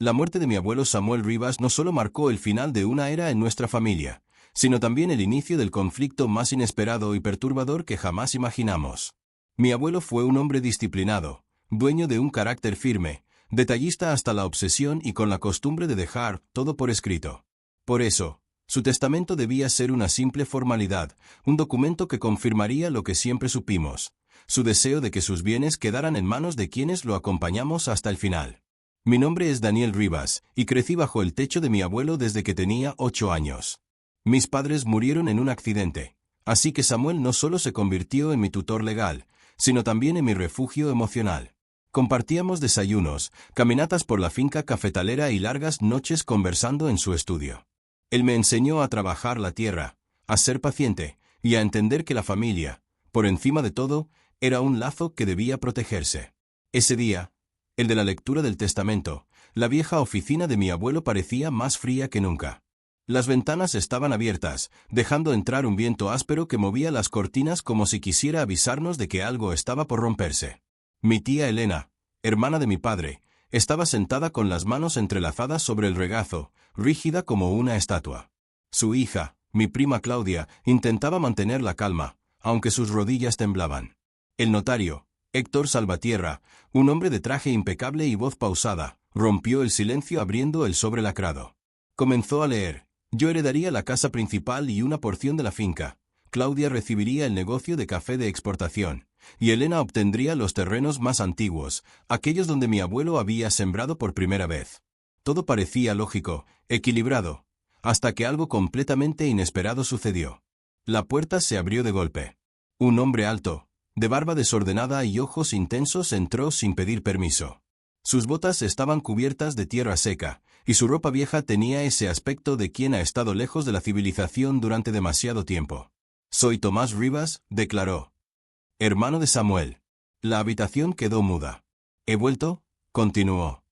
La muerte de mi abuelo Samuel Rivas no solo marcó el final de una era en nuestra familia, sino también el inicio del conflicto más inesperado y perturbador que jamás imaginamos. Mi abuelo fue un hombre disciplinado, dueño de un carácter firme, detallista hasta la obsesión y con la costumbre de dejar todo por escrito. Por eso, su testamento debía ser una simple formalidad, un documento que confirmaría lo que siempre supimos, su deseo de que sus bienes quedaran en manos de quienes lo acompañamos hasta el final. Mi nombre es Daniel Rivas, y crecí bajo el techo de mi abuelo desde que tenía 8 años. Mis padres murieron en un accidente, así que Samuel no solo se convirtió en mi tutor legal, sino también en mi refugio emocional. Compartíamos desayunos, caminatas por la finca cafetalera y largas noches conversando en su estudio. Él me enseñó a trabajar la tierra, a ser paciente y a entender que la familia, por encima de todo, era un lazo que debía protegerse. Ese día, el de la lectura del testamento, la vieja oficina de mi abuelo parecía más fría que nunca. Las ventanas estaban abiertas, dejando entrar un viento áspero que movía las cortinas como si quisiera avisarnos de que algo estaba por romperse. Mi tía Elena, hermana de mi padre, estaba sentada con las manos entrelazadas sobre el regazo, rígida como una estatua. Su hija, mi prima Claudia, intentaba mantener la calma, aunque sus rodillas temblaban. El notario, Héctor Salvatierra, un hombre de traje impecable y voz pausada, rompió el silencio abriendo el sobre lacrado. Comenzó a leer. Yo heredaría la casa principal y una porción de la finca. Claudia recibiría el negocio de café de exportación, y Elena obtendría los terrenos más antiguos, aquellos donde mi abuelo había sembrado por primera vez. Todo parecía lógico, equilibrado, hasta que algo completamente inesperado sucedió. La puerta se abrió de golpe. Un hombre alto, de barba desordenada y ojos intensos entró sin pedir permiso. Sus botas estaban cubiertas de tierra seca, y su ropa vieja tenía ese aspecto de quien ha estado lejos de la civilización durante demasiado tiempo. «Soy Tomás Rivas», declaró. «Hermano de Samuel». La habitación quedó muda. «He vuelto», continuó.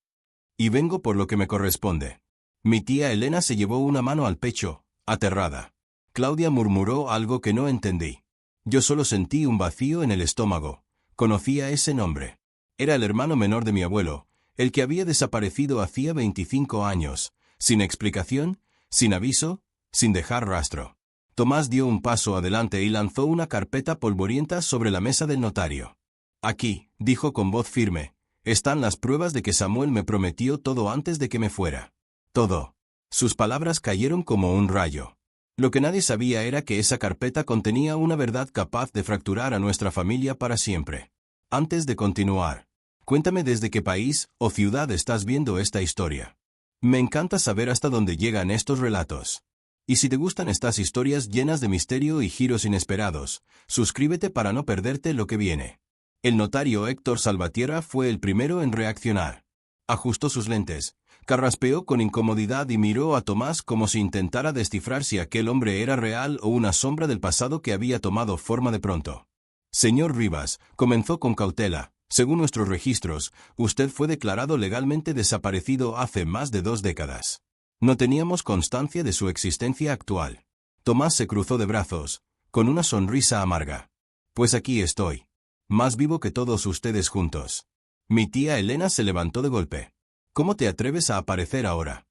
«Y vengo por lo que me corresponde». Mi tía Elena se llevó una mano al pecho, aterrada. Claudia murmuró algo que no entendí. Yo solo sentí un vacío en el estómago. Conocía ese nombre. Era el hermano menor de mi abuelo, el que había desaparecido hacía 25 años, sin explicación, sin aviso, sin dejar rastro. Tomás dio un paso adelante y lanzó una carpeta polvorienta sobre la mesa del notario. «Aquí», dijo con voz firme, «están las pruebas de que Samuel me prometió todo antes de que me fuera. Todo». Sus palabras cayeron como un rayo. Lo que nadie sabía era que esa carpeta contenía una verdad capaz de fracturar a nuestra familia para siempre. Antes de continuar, cuéntame desde qué país o ciudad estás viendo esta historia. Me encanta saber hasta dónde llegan estos relatos. Y si te gustan estas historias llenas de misterio y giros inesperados, suscríbete para no perderte lo que viene. El notario Héctor Salvatierra fue el primero en reaccionar. Ajustó sus lentes, carraspeó con incomodidad y miró a Tomás como si intentara descifrar si aquel hombre era real o una sombra del pasado que había tomado forma de pronto. «Señor Rivas», comenzó con cautela, «según nuestros registros, usted fue declarado legalmente desaparecido hace más de 2 décadas. No teníamos constancia de su existencia actual». Tomás se cruzó de brazos, con una sonrisa amarga. «Pues aquí estoy. Más vivo que todos ustedes juntos». Mi tía Elena se levantó de golpe. «¿Cómo te atreves a aparecer ahora?»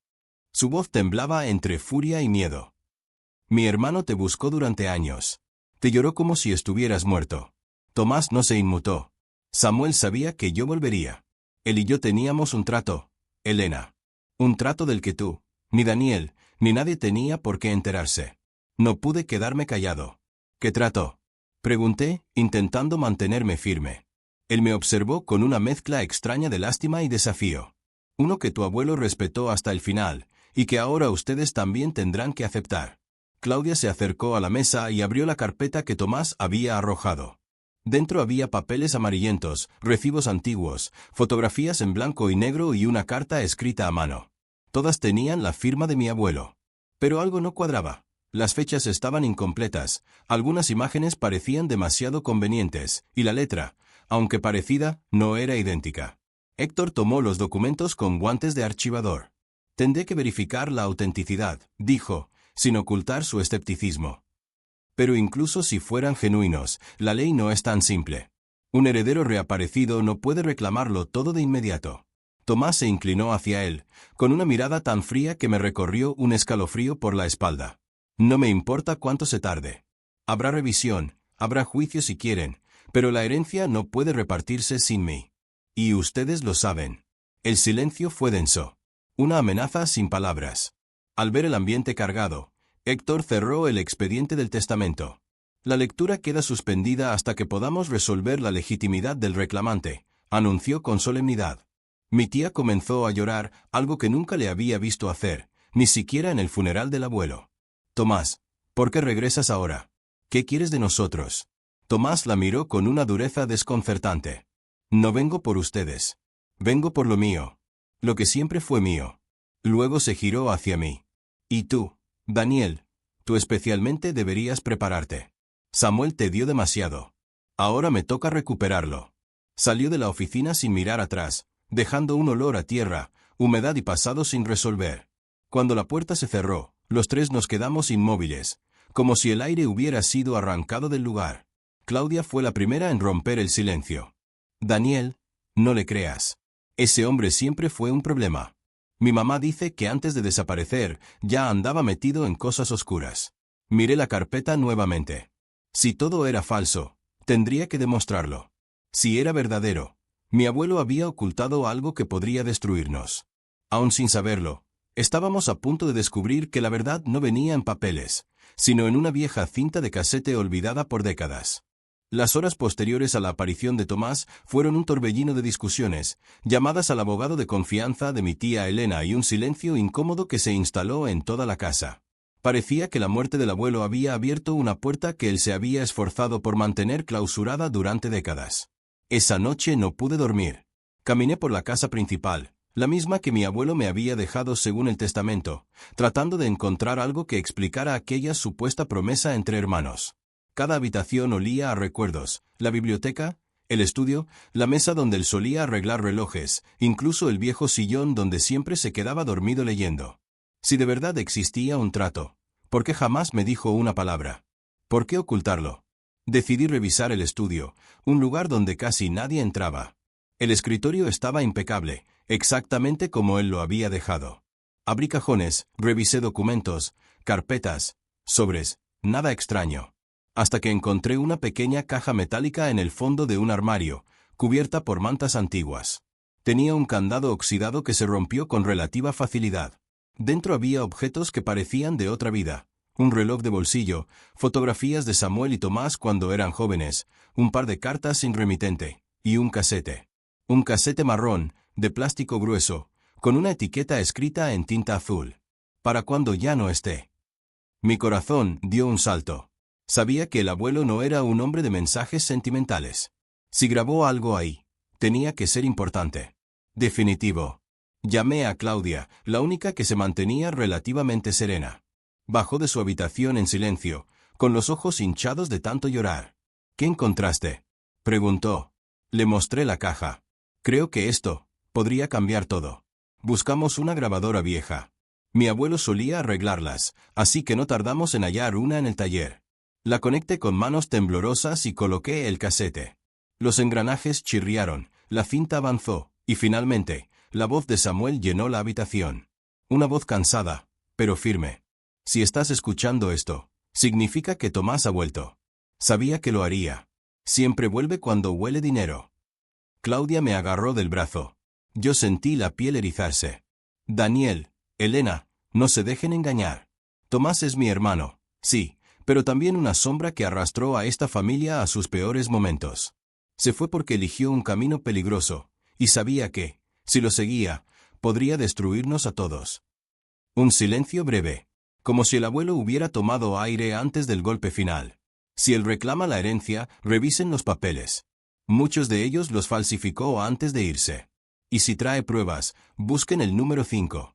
Su voz temblaba entre furia y miedo. «Mi hermano te buscó durante años. Te lloró como si estuvieras muerto». Tomás no se inmutó. «Samuel sabía que yo volvería. Él y yo teníamos un trato, Elena. Un trato del que tú, ni Daniel, ni nadie tenía por qué enterarse. No pude quedarme callado». «¿Qué trato?», pregunté, intentando mantenerme firme. Él me observó con una mezcla extraña de lástima y desafío. «Uno que tu abuelo respetó hasta el final, y que ahora ustedes también tendrán que aceptar». Claudia se acercó a la mesa y abrió la carpeta que Tomás había arrojado. Dentro había papeles amarillentos, recibos antiguos, fotografías en blanco y negro y una carta escrita a mano. Todas tenían la firma de mi abuelo. Pero algo no cuadraba. Las fechas estaban incompletas, algunas imágenes parecían demasiado convenientes, y la letra, aunque parecida, no era idéntica. Héctor tomó los documentos con guantes de archivador. «Tendré que verificar la autenticidad», dijo, sin ocultar su escepticismo. «Pero incluso si fueran genuinos, la ley no es tan simple. Un heredero reaparecido no puede reclamarlo todo de inmediato». Tomás se inclinó hacia él, con una mirada tan fría que me recorrió un escalofrío por la espalda. No me importa cuánto se tarde. Habrá revisión, habrá juicio si quieren, pero la herencia no puede repartirse sin mí. Y ustedes lo saben. El silencio fue denso. Una amenaza sin palabras. Al ver el ambiente cargado, Héctor cerró el expediente del testamento. La lectura queda suspendida hasta que podamos resolver la legitimidad del reclamante, anunció con solemnidad. Mi tía comenzó a llorar, algo que nunca le había visto hacer, ni siquiera en el funeral del abuelo. Tomás, ¿por qué regresas ahora? ¿Qué quieres de nosotros? Tomás la miró con una dureza desconcertante. No vengo por ustedes. Vengo por lo mío. Lo que siempre fue mío. Luego se giró hacia mí. Y tú, Daniel, tú especialmente deberías prepararte. Samuel te dio demasiado. Ahora me toca recuperarlo. Salió de la oficina sin mirar atrás, dejando un olor a tierra, humedad y pasado sin resolver. Cuando la puerta se cerró, los tres nos quedamos inmóviles, como si el aire hubiera sido arrancado del lugar. Claudia fue la primera en romper el silencio. Daniel, no le creas. Ese hombre siempre fue un problema. Mi mamá dice que antes de desaparecer ya andaba metido en cosas oscuras. Miré la carpeta nuevamente. Si todo era falso, tendría que demostrarlo. Si era verdadero, mi abuelo había ocultado algo que podría destruirnos. Aún sin saberlo, estábamos a punto de descubrir que la verdad no venía en papeles, sino en una vieja cinta de casete olvidada por décadas. Las horas posteriores a la aparición de Tomás fueron un torbellino de discusiones, llamadas al abogado de confianza de mi tía Elena y un silencio incómodo que se instaló en toda la casa. Parecía que la muerte del abuelo había abierto una puerta que él se había esforzado por mantener clausurada durante décadas. Esa noche no pude dormir. Caminé por la casa principal, la misma que mi abuelo me había dejado según el testamento, tratando de encontrar algo que explicara aquella supuesta promesa entre hermanos. Cada habitación olía a recuerdos, la biblioteca, el estudio, la mesa donde él solía arreglar relojes, incluso el viejo sillón donde siempre se quedaba dormido leyendo. Si de verdad existía un trato, ¿por qué jamás me dijo una palabra? ¿Por qué ocultarlo? Decidí revisar el estudio, un lugar donde casi nadie entraba. El escritorio estaba impecable, exactamente como él lo había dejado. Abrí cajones, revisé documentos, carpetas, sobres, nada extraño. Hasta que encontré una pequeña caja metálica en el fondo de un armario, cubierta por mantas antiguas. Tenía un candado oxidado que se rompió con relativa facilidad. Dentro había objetos que parecían de otra vida. Un reloj de bolsillo, fotografías de Samuel y Tomás cuando eran jóvenes, un par de cartas sin remitente, y un casete. Un casete marrón, de plástico grueso, con una etiqueta escrita en tinta azul. Para cuando ya no esté. Mi corazón dio un salto. Sabía que el abuelo no era un hombre de mensajes sentimentales. Si grabó algo ahí, tenía que ser importante. Definitivo. Llamé a Claudia, la única que se mantenía relativamente serena. Bajó de su habitación en silencio, con los ojos hinchados de tanto llorar. ¿Qué encontraste?, preguntó. Le mostré la caja. Creo que esto podría cambiar todo. Buscamos una grabadora vieja. Mi abuelo solía arreglarlas, así que no tardamos en hallar una en el taller. La conecté con manos temblorosas y coloqué el casete. Los engranajes chirriaron, la cinta avanzó, y finalmente, la voz de Samuel llenó la habitación. Una voz cansada, pero firme. Si estás escuchando esto, significa que Tomás ha vuelto. Sabía que lo haría. Siempre vuelve cuando huele dinero. Claudia me agarró del brazo. Yo sentí la piel erizarse. Daniel, Elena, no se dejen engañar. Tomás es mi hermano, sí, pero también una sombra que arrastró a esta familia a sus peores momentos. Se fue porque eligió un camino peligroso, y sabía que, si lo seguía, podría destruirnos a todos. Un silencio breve, como si el abuelo hubiera tomado aire antes del golpe final. Si él reclama la herencia, revisen los papeles. Muchos de ellos los falsificó antes de irse. Y si trae pruebas, busquen el número 5.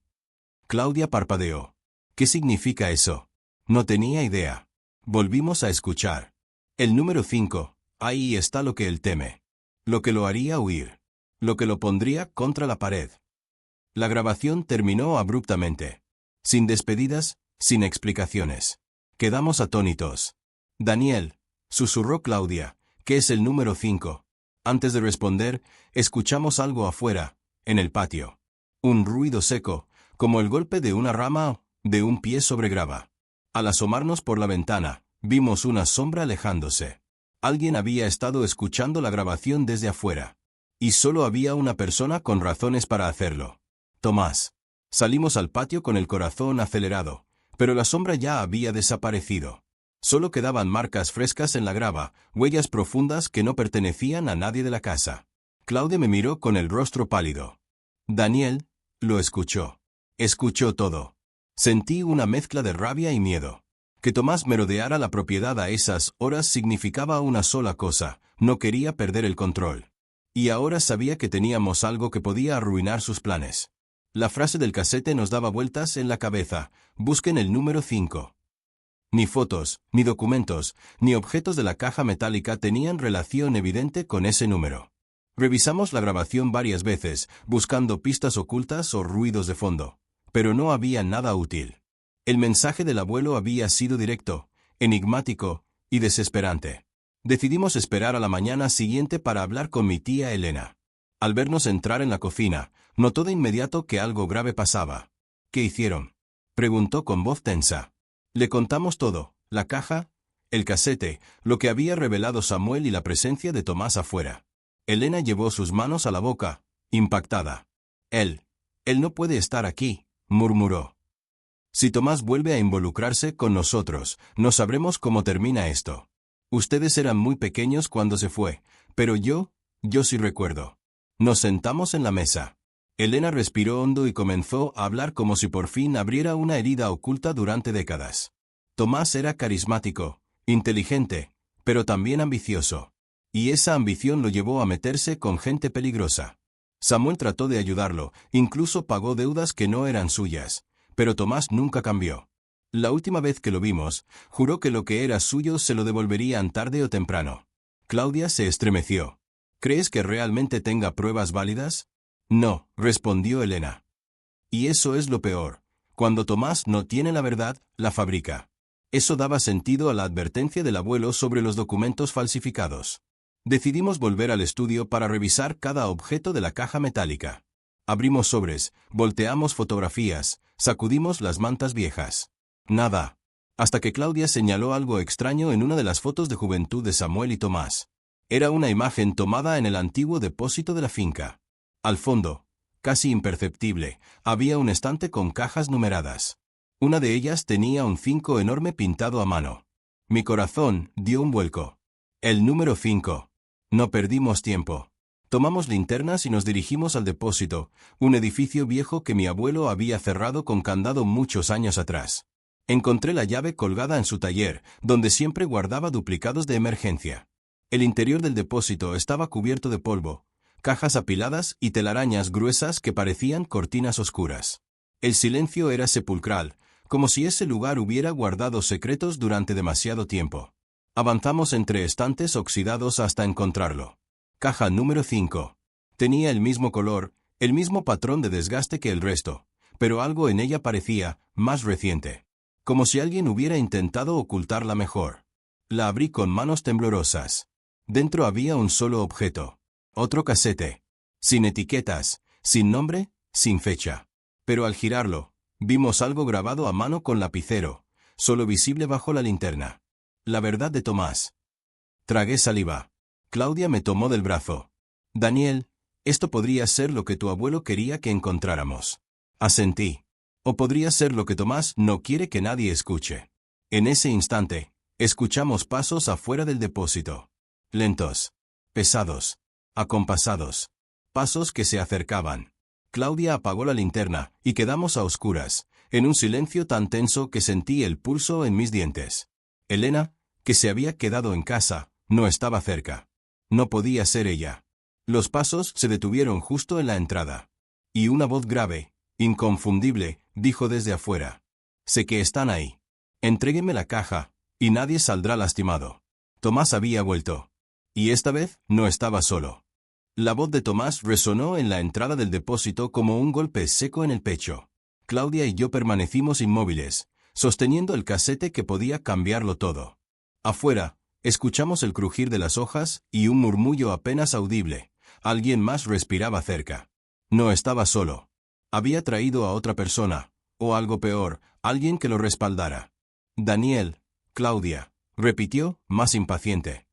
Claudia parpadeó. ¿Qué significa eso? No tenía idea. Volvimos a escuchar. El número 5, ahí está lo que él teme. Lo que lo haría huir. Lo que lo pondría contra la pared. La grabación terminó abruptamente. Sin despedidas, sin explicaciones. Quedamos atónitos. Daniel, susurró Claudia, ¿qué es el número 5? Antes de responder, escuchamos algo afuera, en el patio. Un ruido seco, como el golpe de una rama o de un pie sobre grava. Al asomarnos por la ventana, vimos una sombra alejándose. Alguien había estado escuchando la grabación desde afuera. Y solo había una persona con razones para hacerlo. Tomás. Salimos al patio con el corazón acelerado, pero la sombra ya había desaparecido. Solo quedaban marcas frescas en la grava, huellas profundas que no pertenecían a nadie de la casa. Claudia me miró con el rostro pálido. Daniel lo escuchó. Escuchó todo. Sentí una mezcla de rabia y miedo. Que Tomás merodeara la propiedad a esas horas significaba una sola cosa: no quería perder el control. Y ahora sabía que teníamos algo que podía arruinar sus planes. La frase del casete nos daba vueltas en la cabeza: busquen el número 5. Ni fotos, ni documentos, ni objetos de la caja metálica tenían relación evidente con ese número. Revisamos la grabación varias veces, buscando pistas ocultas o ruidos de fondo, pero no había nada útil. El mensaje del abuelo había sido directo, enigmático y desesperante. Decidimos esperar a la mañana siguiente para hablar con mi tía Elena. Al vernos entrar en la cocina, notó de inmediato que algo grave pasaba. ¿Qué hicieron?, preguntó con voz tensa. Le contamos todo: la caja, el casete, lo que había revelado Samuel y la presencia de Tomás afuera. Elena llevó sus manos a la boca, impactada. Él no puede estar aquí, murmuró. Si Tomás vuelve a involucrarse con nosotros, no sabremos cómo termina esto. Ustedes eran muy pequeños cuando se fue, pero yo sí recuerdo. Nos sentamos en la mesa. Elena respiró hondo y comenzó a hablar como si por fin abriera una herida oculta durante décadas. Tomás era carismático, inteligente, pero también ambicioso. Y esa ambición lo llevó a meterse con gente peligrosa. Samuel trató de ayudarlo, incluso pagó deudas que no eran suyas, pero Tomás nunca cambió. La última vez que lo vimos, juró que lo que era suyo se lo devolverían tarde o temprano. Claudia se estremeció. ¿Crees que realmente tenga pruebas válidas? No, respondió Elena. Y eso es lo peor. Cuando Tomás no tiene la verdad, la fabrica. Eso daba sentido a la advertencia del abuelo sobre los documentos falsificados. Decidimos volver al estudio para revisar cada objeto de la caja metálica. Abrimos sobres, volteamos fotografías, sacudimos las mantas viejas. Nada. Hasta que Claudia señaló algo extraño en una de las fotos de juventud de Samuel y Tomás. Era una imagen tomada en el antiguo depósito de la finca. Al fondo, casi imperceptible, había un estante con cajas numeradas. Una de ellas tenía un 5 enorme pintado a mano. Mi corazón dio un vuelco. El número 5. No perdimos tiempo. Tomamos linternas y nos dirigimos al depósito, un edificio viejo que mi abuelo había cerrado con candado muchos años atrás. Encontré la llave colgada en su taller, donde siempre guardaba duplicados de emergencia. El interior del depósito estaba cubierto de polvo, cajas apiladas y telarañas gruesas que parecían cortinas oscuras. El silencio era sepulcral, como si ese lugar hubiera guardado secretos durante demasiado tiempo. Avanzamos entre estantes oxidados hasta encontrarlo. Caja número 5. Tenía el mismo color, el mismo patrón de desgaste que el resto, pero algo en ella parecía más reciente. Como si alguien hubiera intentado ocultarla mejor. La abrí con manos temblorosas. Dentro había un solo objeto. Otro casete. Sin etiquetas, sin nombre, sin fecha. Pero al girarlo, vimos algo grabado a mano con lapicero, solo visible bajo la linterna. La verdad de Tomás. Tragué saliva. Claudia me tomó del brazo. Daniel, esto podría ser lo que tu abuelo quería que encontráramos. Asentí. O podría ser lo que Tomás no quiere que nadie escuche. En ese instante, escuchamos pasos afuera del depósito. Lentos. Pesados. Acompasados. Pasos que se acercaban. Claudia apagó la linterna, y quedamos a oscuras, en un silencio tan tenso que sentí el pulso en mis dientes. Elena, que se había quedado en casa, no estaba cerca. No podía ser ella. Los pasos se detuvieron justo en la entrada. Y una voz grave, inconfundible, dijo desde afuera. Sé que están ahí. Entréguenme la caja, y nadie saldrá lastimado. Tomás había vuelto. Y esta vez no estaba solo. La voz de Tomás resonó en la entrada del depósito como un golpe seco en el pecho. Claudia y yo permanecimos inmóviles, sosteniendo el casete que podía cambiarlo todo. Afuera, escuchamos el crujir de las hojas y un murmullo apenas audible. Alguien más respiraba cerca. No estaba solo. Había traído a otra persona, o algo peor, alguien que lo respaldara. Daniel, Claudia, repitió, más impaciente.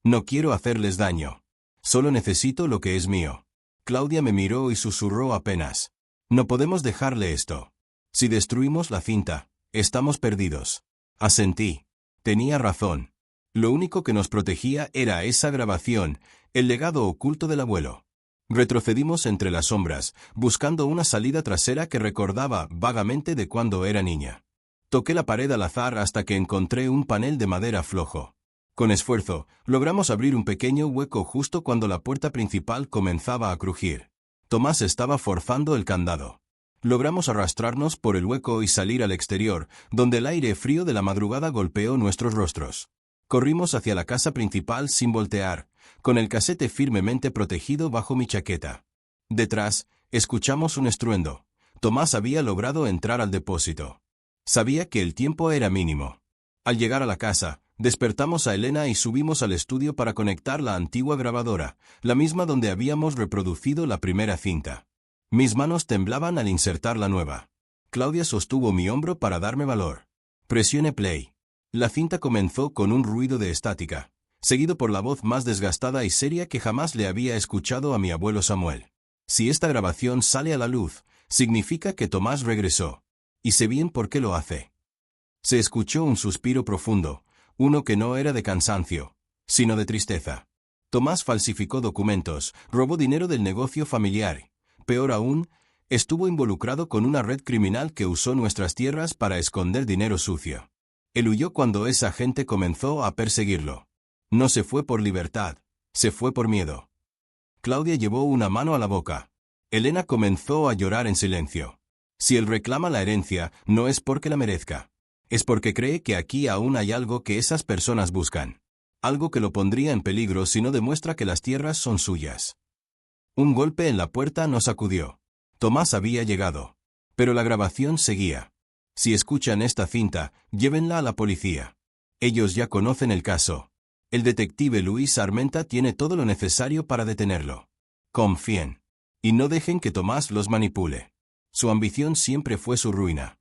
No quiero hacerles daño. Solo necesito lo que es mío. Claudia me miró y susurró apenas. No podemos dejarle esto. Si destruimos la cinta, estamos perdidos. Asentí. Tenía razón. Lo único que nos protegía era esa grabación, el legado oculto del abuelo. Retrocedimos entre las sombras, buscando una salida trasera que recordaba vagamente de cuando era niña. Toqué la pared al azar hasta que encontré un panel de madera flojo. Con esfuerzo, logramos abrir un pequeño hueco justo cuando la puerta principal comenzaba a crujir. Tomás estaba forzando el candado. Logramos arrastrarnos por el hueco y salir al exterior, donde el aire frío de la madrugada golpeó nuestros rostros. Corrimos hacia la casa principal sin voltear, con el casete firmemente protegido bajo mi chaqueta. Detrás, escuchamos un estruendo. Tomás había logrado entrar al depósito. Sabía que el tiempo era mínimo. Al llegar a la casa, despertamos a Elena y subimos al estudio para conectar la antigua grabadora, la misma donde habíamos reproducido la primera cinta. Mis manos temblaban al insertar la nueva. Claudia sostuvo mi hombro para darme valor. Presioné play. La cinta comenzó con un ruido de estática, seguido por la voz más desgastada y seria que jamás le había escuchado a mi abuelo Samuel. Si esta grabación sale a la luz, significa que Tomás regresó. Y sé bien por qué lo hace. Se escuchó un suspiro profundo, uno que no era de cansancio, sino de tristeza. Tomás falsificó documentos, robó dinero del negocio familiar. Peor aún, estuvo involucrado con una red criminal que usó nuestras tierras para esconder dinero sucio. Él huyó cuando esa gente comenzó a perseguirlo. No se fue por libertad, se fue por miedo. Claudia llevó una mano a la boca. Elena comenzó a llorar en silencio. Si él reclama la herencia, no es porque la merezca. Es porque cree que aquí aún hay algo que esas personas buscan. Algo que lo pondría en peligro si no demuestra que las tierras son suyas. Un golpe en la puerta nos sacudió. Tomás había llegado. Pero la grabación seguía. Si escuchan esta cinta, llévenla a la policía. Ellos ya conocen el caso. El detective Luis Armenta tiene todo lo necesario para detenerlo. Confíen. Y no dejen que Tomás los manipule. Su ambición siempre fue su ruina.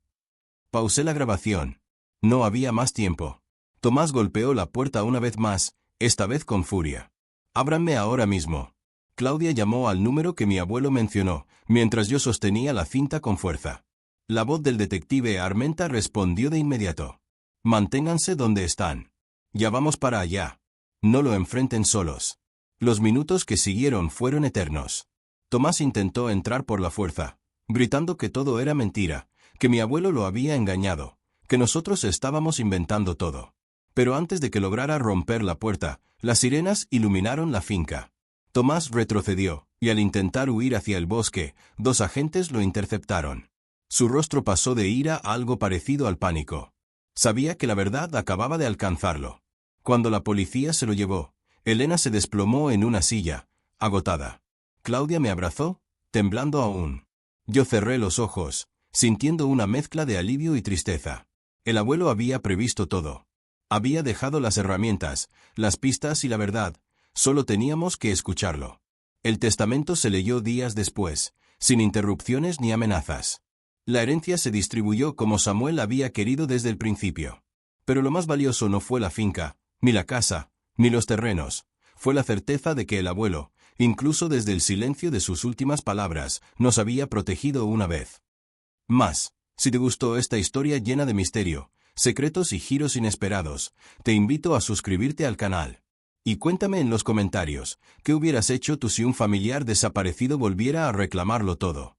Pausé la grabación. No había más tiempo. Tomás golpeó la puerta una vez más, esta vez con furia. Ábranme ahora mismo. Claudia llamó al número que mi abuelo mencionó, mientras yo sostenía la cinta con fuerza. La voz del detective Armenta respondió de inmediato. Manténganse donde están. Ya vamos para allá. No lo enfrenten solos. Los minutos que siguieron fueron eternos. Tomás intentó entrar por la fuerza, gritando que todo era mentira, que mi abuelo lo había engañado, que nosotros estábamos inventando todo. Pero antes de que lograra romper la puerta, las sirenas iluminaron la finca. Tomás retrocedió, y al intentar huir hacia el bosque, 2 agentes lo interceptaron. Su rostro pasó de ira a algo parecido al pánico. Sabía que la verdad acababa de alcanzarlo. Cuando la policía se lo llevó, Elena se desplomó en una silla, agotada. Claudia me abrazó, temblando aún. Yo cerré los ojos, sintiendo una mezcla de alivio y tristeza. El abuelo había previsto todo. Había dejado las herramientas, las pistas y la verdad. Solo teníamos que escucharlo. El testamento se leyó días después, sin interrupciones ni amenazas. La herencia se distribuyó como Samuel había querido desde el principio. Pero lo más valioso no fue la finca, ni la casa, ni los terrenos. Fue la certeza de que el abuelo, incluso desde el silencio de sus últimas palabras, nos había protegido una vez. Más, si te gustó esta historia llena de misterio, secretos y giros inesperados, te invito a suscribirte al canal. Y cuéntame en los comentarios, ¿qué hubieras hecho tú si un familiar desaparecido volviera a reclamarlo todo?